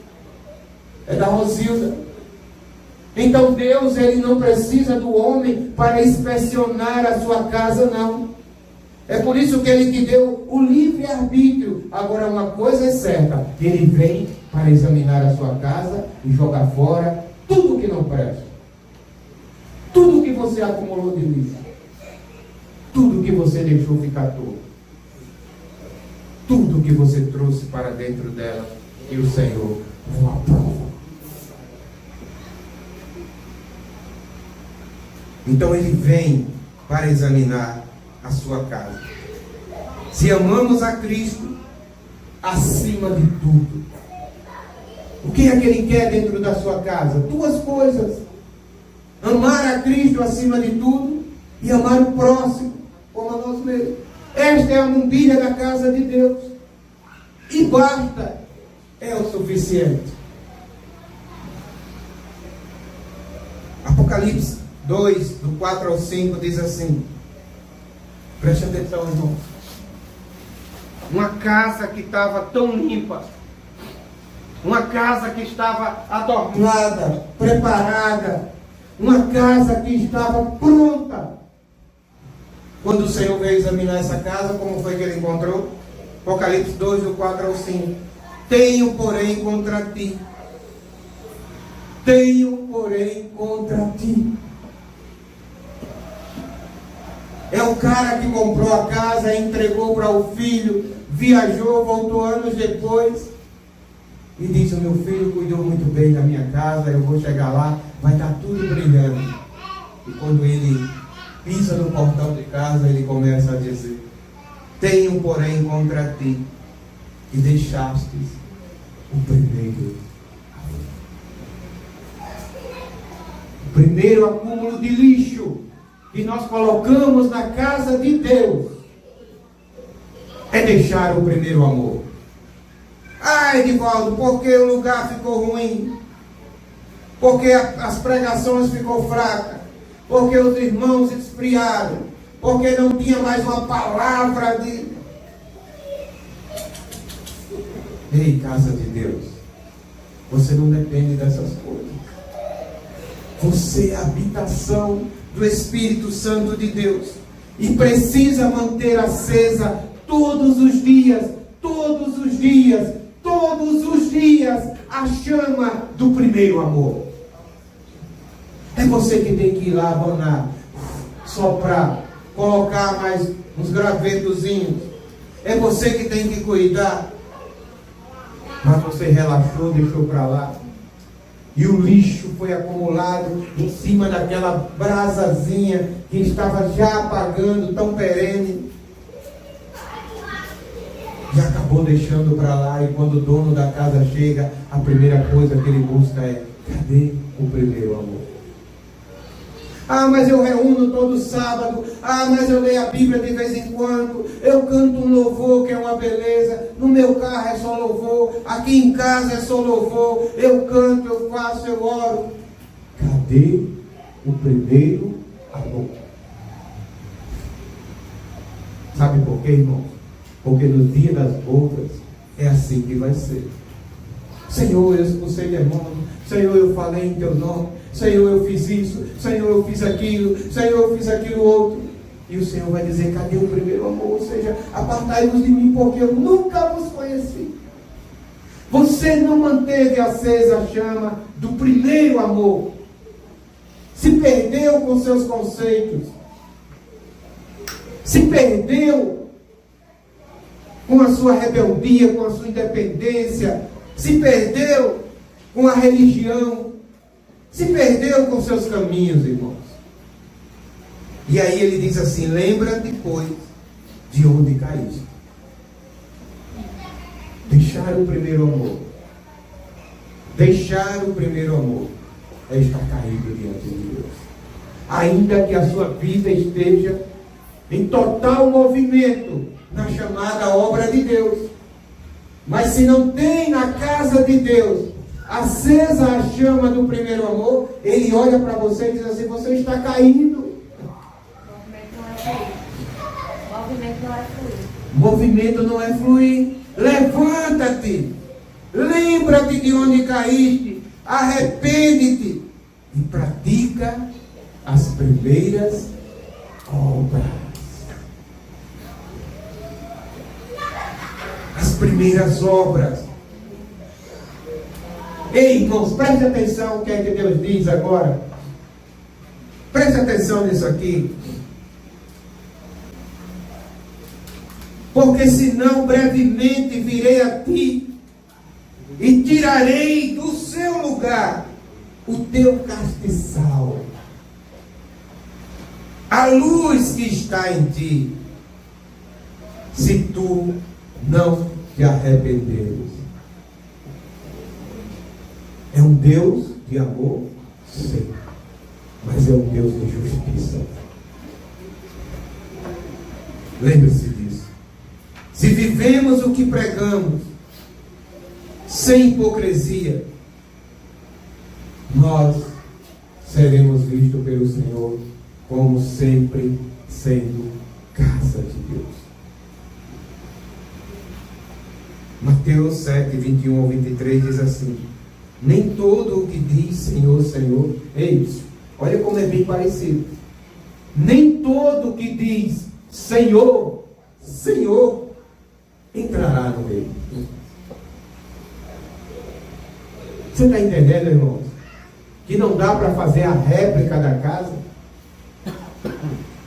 B: é da Rosilda. Então Deus, ele não precisa do homem para inspecionar a sua casa, não. É por isso que ele te deu o livre-arbítrio. Agora, uma coisa é certa: ele vem para examinar a sua casa e jogar fora tudo que não presta, tudo que você acumulou de lixo, tudo que você deixou ficar todo, tudo que você trouxe para dentro dela, e o Senhor o aprova. Então ele vem para examinar a sua casa. Se amamos a Cristo acima de tudo, o que é que ele quer dentro da sua casa? 2 coisas: amar a Cristo acima de tudo e amar o próximo como a nós mesmos. Esta é a mobília da casa de Deus, e basta, é o suficiente. Apocalipse 2, do 4 ao 5, diz assim, preste atenção, irmãos. Uma casa que estava tão limpa, uma casa que estava adornada, preparada, uma casa que estava pronta. Quando o Senhor veio examinar essa casa, como foi que ele encontrou? Apocalipse 2, do 4 ao 5. Tenho, porém, contra ti. Tenho, porém, contra ti. É o cara que comprou a casa, entregou para o filho, viajou, voltou anos depois e disse: o meu filho cuidou muito bem da minha casa, eu vou chegar lá, vai estar tudo brilhando. E quando ele pisa no portão de casa, ele começa a dizer: tenho, porém, contra ti, que deixastes o primeiro amor. O primeiro acúmulo de lixo que nós colocamos na casa de Deus é deixar o primeiro amor. Ah, Edivaldo, porque o lugar ficou ruim? Porque as pregações ficou fracas? Porque os irmãos esfriaram? Porque não tinha mais uma palavra de... Ei, casa de Deus, você não depende dessas coisas. Você é a habitação do Espírito Santo de Deus e precisa manter acesa todos os dias, todos os dias, todos os dias a chama do primeiro amor. É você que tem que ir lá abonar, soprar, colocar mais uns gravetozinhos. É você que tem que cuidar. Mas você relaxou, deixou para lá. E o lixo foi acumulado em cima daquela brasazinha que estava já apagando, tão perene. e acabou deixando para lá. E quando o dono da casa chega, a primeira coisa que ele busca é: cadê o primeiro amor? Ah, mas eu reúno todo sábado. Ah, mas eu leio a Bíblia de vez em quando. Eu canto um louvor que é uma beleza. No meu carro é só louvor. Aqui em casa é só louvor. Eu canto, eu faço, eu oro. Cadê o primeiro amor? Sabe por quê, irmão? Porque no dia das bodas é assim que vai ser. Senhor, eu expulsei demônio. Senhor, eu falei em teu nome. Senhor, eu fiz isso. Senhor, eu fiz aquilo. Senhor, eu fiz aquilo outro. E o Senhor vai dizer: cadê o primeiro amor? Ou seja, apartai-vos de mim, porque eu nunca vos conheci. Você não manteve acesa a chama do primeiro amor. Se perdeu com seus conceitos. Se perdeu com a sua rebeldia, com a sua independência. Se perdeu com a religião. Se perdeu com seus caminhos, irmãos. E aí ele diz assim: lembra depois de onde caíste. Deixar o primeiro amor. Deixar o primeiro amor é estar caído diante de Deus. Ainda que a sua vida esteja em total movimento na chamada obra de Deus, mas se não tem na casa de Deus acesa a chama do primeiro amor, Ele olha para você e diz assim: você está caído. Movimento não é fluir. Levanta-te, lembra-te de onde caíste, arrepende-te e pratica as primeiras obras. As primeiras obras. Ei, irmãos, preste atenção no que é que Deus diz agora. Preste atenção nisso aqui. Porque senão brevemente virei a ti e tirarei do seu lugar o teu castiçal, a luz que está em ti, se tu não te arrependeres. É um Deus de amor? Sim. Mas é um Deus de justiça. Lembre-se disso. Se vivemos o que pregamos, sem hipocrisia, nós seremos vistos pelo Senhor como sempre sendo casa de Deus. Mateus 7, 21 ao 23 diz assim: nem todo o que diz Senhor, Senhor, é isso. Olha como é bem parecido. Nem todo o que diz Senhor, Senhor, entrará no reino. Você está entendendo, irmãos? Que não dá para fazer a réplica da casa.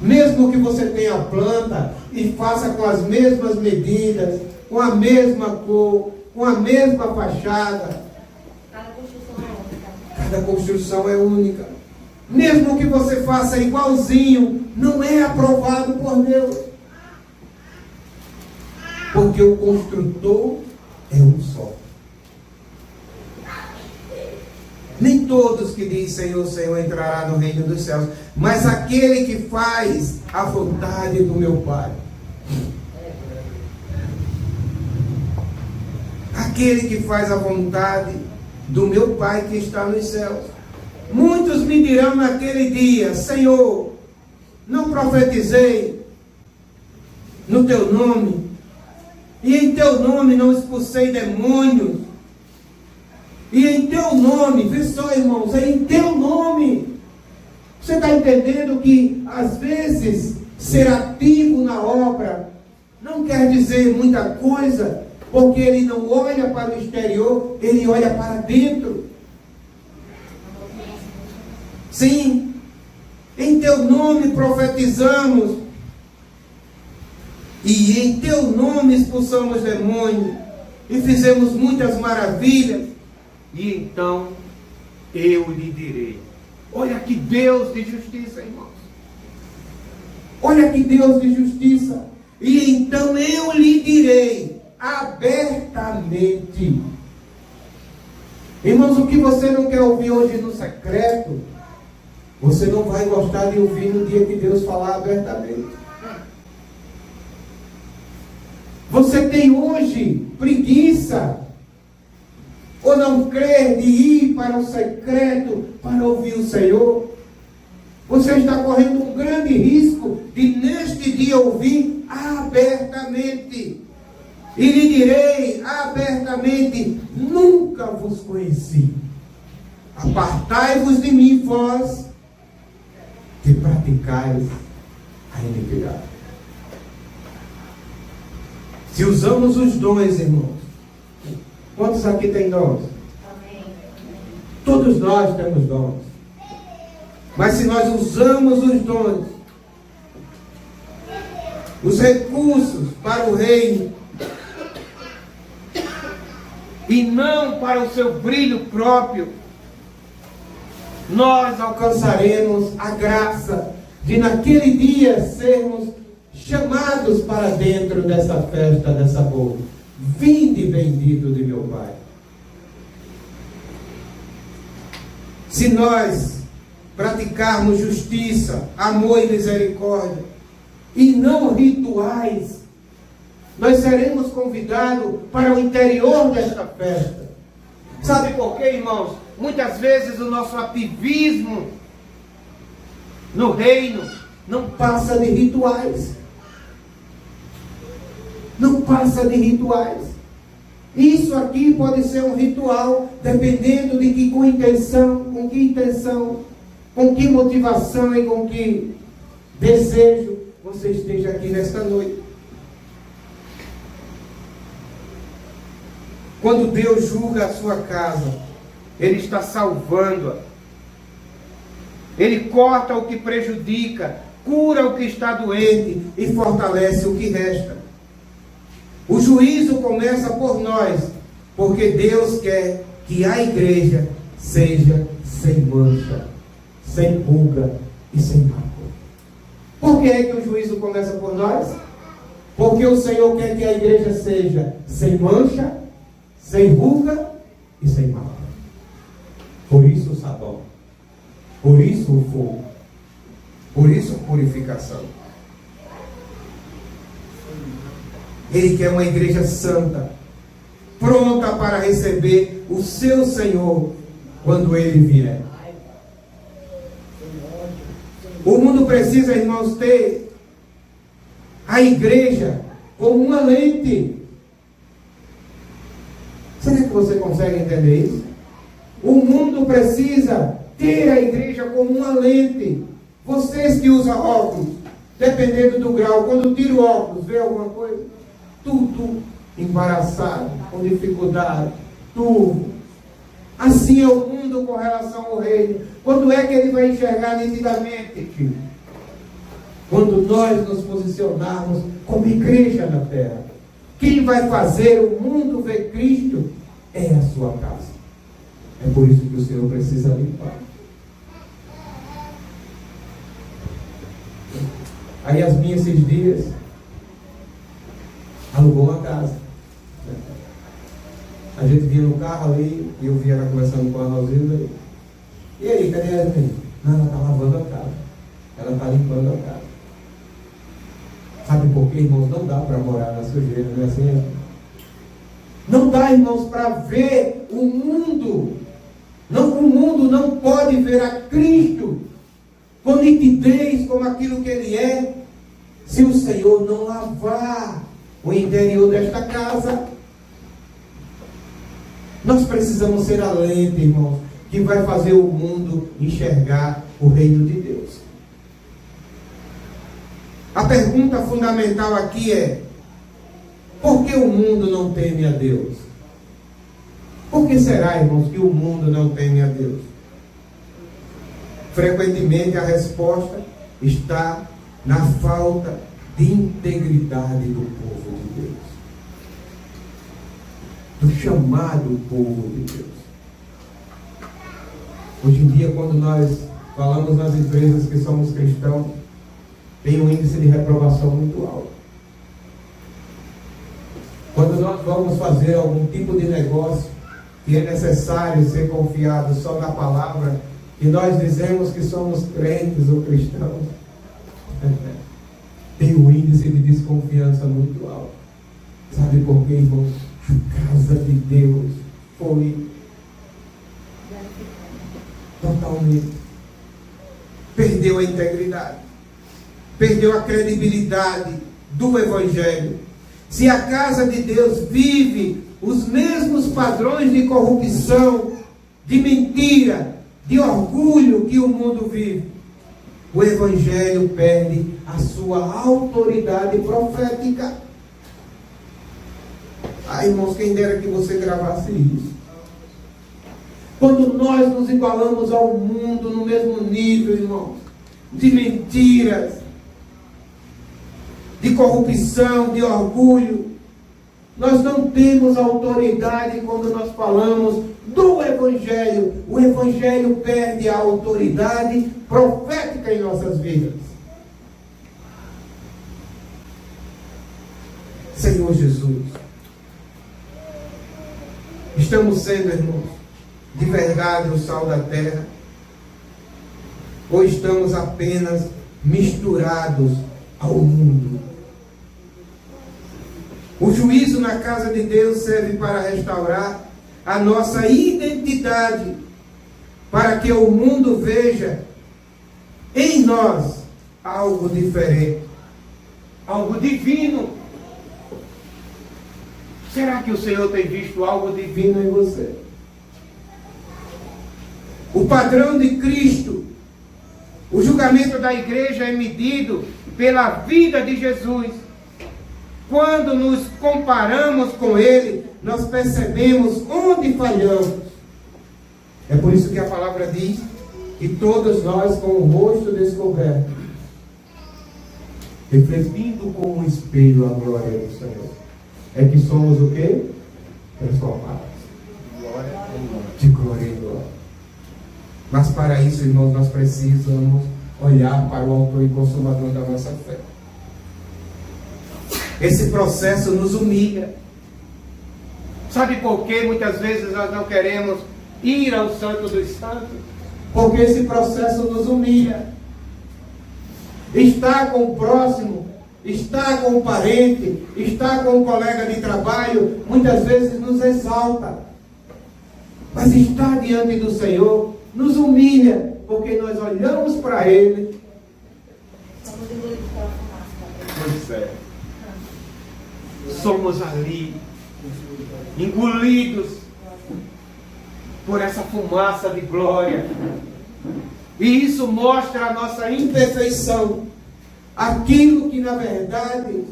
B: Mesmo que você tenha a planta e faça com as mesmas medidas, com a mesma cor, com a mesma fachada. Cada construção é única. Mesmo que você faça igualzinho, não é aprovado por Deus. Porque o construtor é um só. Nem todos que dizem Senhor, Senhor entrará no reino dos céus, mas aquele que faz a vontade do meu Pai. Aquele que faz a vontade do meu Pai que está nos céus. Muitos me dirão naquele dia: Senhor, não profetizei no teu nome, e em teu nome não expulsei demônios, e em teu nome, vê só, irmãos, é em teu nome. Você está entendendo que às vezes ser ativo na obra não quer dizer muita coisa, porque ele não olha para o exterior, ele olha para dentro. Sim, em teu nome profetizamos, e em teu nome expulsamos demônios, e fizemos muitas maravilhas, e então eu lhe direi. Olha que Deus de justiça, irmãos. Olha que Deus de justiça. E então eu lhe direi: abertamente. Irmãos, o que você não quer ouvir hoje no secreto, você não vai gostar de ouvir no dia que Deus falar abertamente. Você tem hoje preguiça ou não crer de ir para o secreto para ouvir o Senhor? Você está correndo um grande risco de neste dia ouvir abertamente. E lhe direi abertamente: nunca vos conheci. Apartai-vos de mim, vós que praticais a iniquidade. Se usamos os dons, irmãos, quantos aqui têm dons? Amém. Todos nós temos dons. Mas se nós usamos os dons, os recursos para o reino, e não para o seu brilho próprio, nós alcançaremos a graça de naquele dia sermos chamados para dentro dessa festa, dessa boda. Vinde bendito de meu Pai. Se nós praticarmos justiça, amor e misericórdia, e não rituais, nós seremos convidados para o interior desta festa. Sabe por quê, irmãos? Muitas vezes o nosso ativismo no reino não passa de rituais. Não passa de rituais. Isso aqui pode ser um ritual, dependendo de que com que motivação e com que desejo você esteja aqui nesta noite. Quando Deus julga a sua casa, Ele está salvando-a. Ele corta o que prejudica, cura o que está doente e fortalece o que resta. O juízo começa por nós, porque Deus quer que a igreja seja sem mancha, sem pulga e sem mácula. Por que é que o juízo começa por nós? Porque o Senhor quer que a igreja seja sem mancha, sem ruga e sem mácula. Por isso o sabão, por isso o fogo, por isso a purificação. Ele quer uma igreja santa, pronta para receber o seu Senhor quando Ele vier. O mundo precisa, irmãos, ter a igreja como uma lente. Será que você consegue entender isso? O mundo precisa ter a igreja como uma lente. Vocês que usam óculos, dependendo do grau, quando tira o óculos, vê alguma coisa? Tudo embaraçado, com dificuldade, turvo. Assim é o mundo com relação ao reino. Quando é que ele vai enxergar nitidamente, filho? Quando nós nos posicionarmos como igreja na terra. Quem vai fazer o mundo ver Cristo é a sua casa. É por isso que o Senhor precisa limpar. A Yasmin, esses dias, alugou uma casa. A gente vinha no carro ali, e eu via ela conversando com a Rosilda. E aí, cadê a Yasmin? Não, ela está lavando a casa. Ela está limpando a casa. Sabe por quê, irmãos? Não dá para morar na sujeira, não é assim? Não dá, irmãos, para ver o mundo. Não, o mundo não pode ver a Cristo com nitidez, como aquilo que Ele é, se o Senhor não lavar o interior desta casa. Nós precisamos ser a lente, irmãos, que vai fazer o mundo enxergar o reino de Deus. A pergunta fundamental aqui é: por que o mundo não teme a Deus? Por que será, irmãos, que o mundo não teme a Deus? Frequentemente a resposta está na falta de integridade do povo de Deus, do chamado povo de Deus. Hoje em dia, quando nós falamos nas empresas que somos cristãos, tem um índice de reprovação muito alto. Quando quando nós vamos fazer algum tipo de negócio que é necessário ser confiado só na palavra, e nós dizemos que somos crentes ou cristãos, tem um índice de desconfiança muito alto. Sabe por quê, irmãos? A casa de Deus foi totalmente, perdeu a integridade, perdeu a credibilidade do Evangelho. Se a casa de Deus vive os mesmos padrões de corrupção, de mentira, de orgulho que o mundo vive, o Evangelho perde a sua autoridade profética. Irmãos, quem dera que você gravasse isso. Quando nós nos igualamos ao mundo no mesmo nível, irmãos, de mentiras, de corrupção, de orgulho, nós não temos autoridade quando nós falamos do Evangelho. O Evangelho perde a autoridade profética em nossas vidas. Senhor Jesus, estamos sendo, irmãos, de verdade o sal da terra? Ou estamos apenas misturados ao mundo? O juízo na casa de Deus serve para restaurar a nossa identidade, para que o mundo veja em nós algo diferente, algo divino. Será que o Senhor tem visto algo divino em você? O padrão de Cristo, o julgamento da igreja é medido pela vida de Jesus. Quando nos comparamos com Ele, nós percebemos onde falhamos. É por isso que a palavra diz que todos nós, com o rosto descoberto, refletindo como um espelho a glória do Senhor, é que somos o quê? Transformados. De glória em glória. Mas para isso, irmãos, nós precisamos olhar para o autor e consumador da nossa fé. Esse processo nos humilha. Sabe por que muitas vezes nós não queremos ir ao Santo dos Santos? Porque esse processo nos humilha. Estar com o próximo, estar com o parente, estar com o colega de trabalho, muitas vezes nos exalta. Mas estar diante do Senhor nos humilha, porque nós olhamos para Ele. Pois é. Somos ali, engolidos por essa fumaça de glória. E isso mostra a nossa imperfeição. Aquilo que na verdade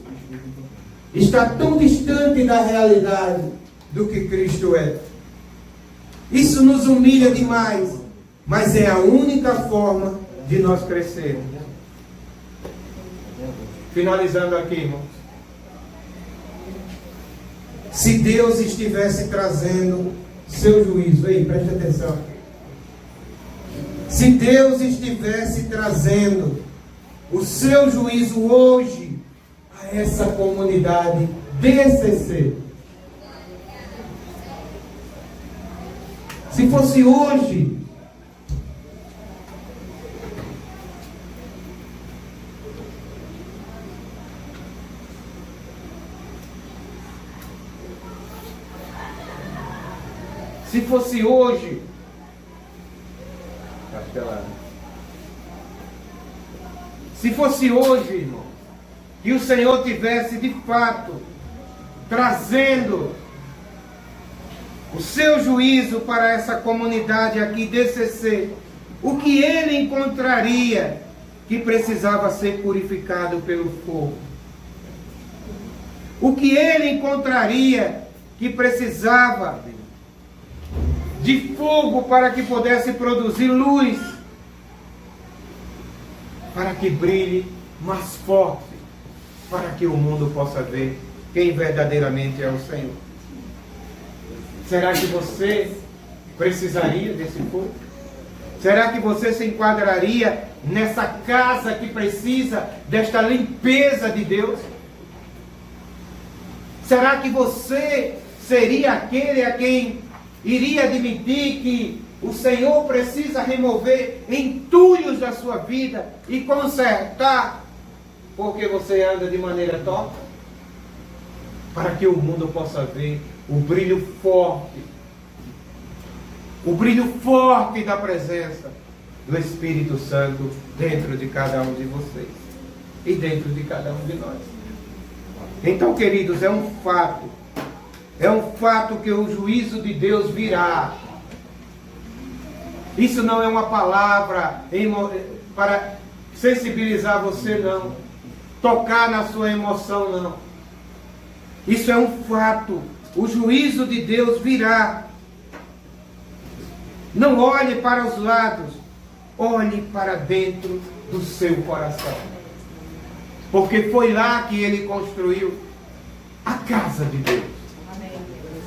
B: está tão distante da realidade do que Cristo é. Isso nos humilha demais, mas é a única forma de nós crescermos. Finalizando aqui, irmãos. Se Deus estivesse trazendo seu juízo, ei, preste atenção aqui. Se Deus estivesse trazendo o seu juízo hoje a essa comunidade DCC, se fosse hoje, se fosse hoje, irmão, que o Senhor tivesse de fato trazendo o seu juízo para essa comunidade aqui DCC, o que ele encontraria que precisava ser purificado pelo fogo? O que ele encontraria que precisava de fogo para que pudesse produzir luz, para que brilhe mais forte, para que o mundo possa ver quem verdadeiramente é o Senhor? Será que você precisaria desse fogo? Será que você se enquadraria nessa casa que precisa desta limpeza de Deus? Será que você seria aquele a quem iria admitir que o Senhor precisa remover entulhos da sua vida e consertar porque você anda de maneira torta? Para que o mundo possa ver o brilho forte da presença do Espírito Santo dentro de cada um de vocês e dentro de cada um de nós. Então, queridos, é um fato que o juízo de Deus virá. Isso não é uma palavra para sensibilizar você, não. Tocar na sua emoção, não. Isso é um fato. O juízo de Deus virá. Não olhe para os lados, olhe para dentro do seu coração. Porque foi lá que ele construiu a casa de Deus.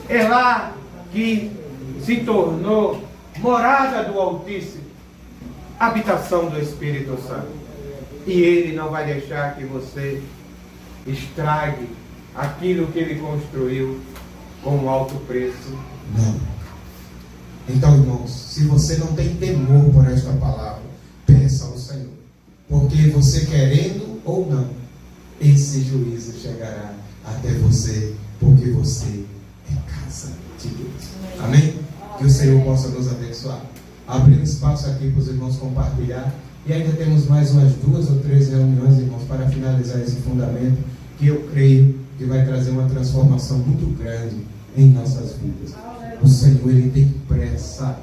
B: É lá que se tornou morada do Altíssimo, habitação do Espírito Santo. E ele não vai deixar que você estrague aquilo que ele construiu com alto preço.
D: Não. Então, irmãos, se você não tem temor por esta palavra, peça ao Senhor. Porque você querendo ou não, esse juízo chegará até você, porque você é casa de Deus. Amém? Que o Senhor possa nos abençoar. Abrindo espaço aqui para os irmãos compartilhar. E ainda temos mais umas 2 ou 3 reuniões, irmãos, para finalizar esse fundamento, que eu creio que vai trazer uma transformação muito grande em nossas vidas. O Senhor, Ele tem pressa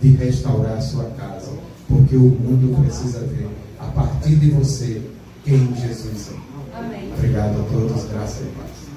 D: de restaurar a sua casa, porque o mundo precisa ver, a partir de você, quem Jesus é. Amém. Obrigado a todos, graça e paz.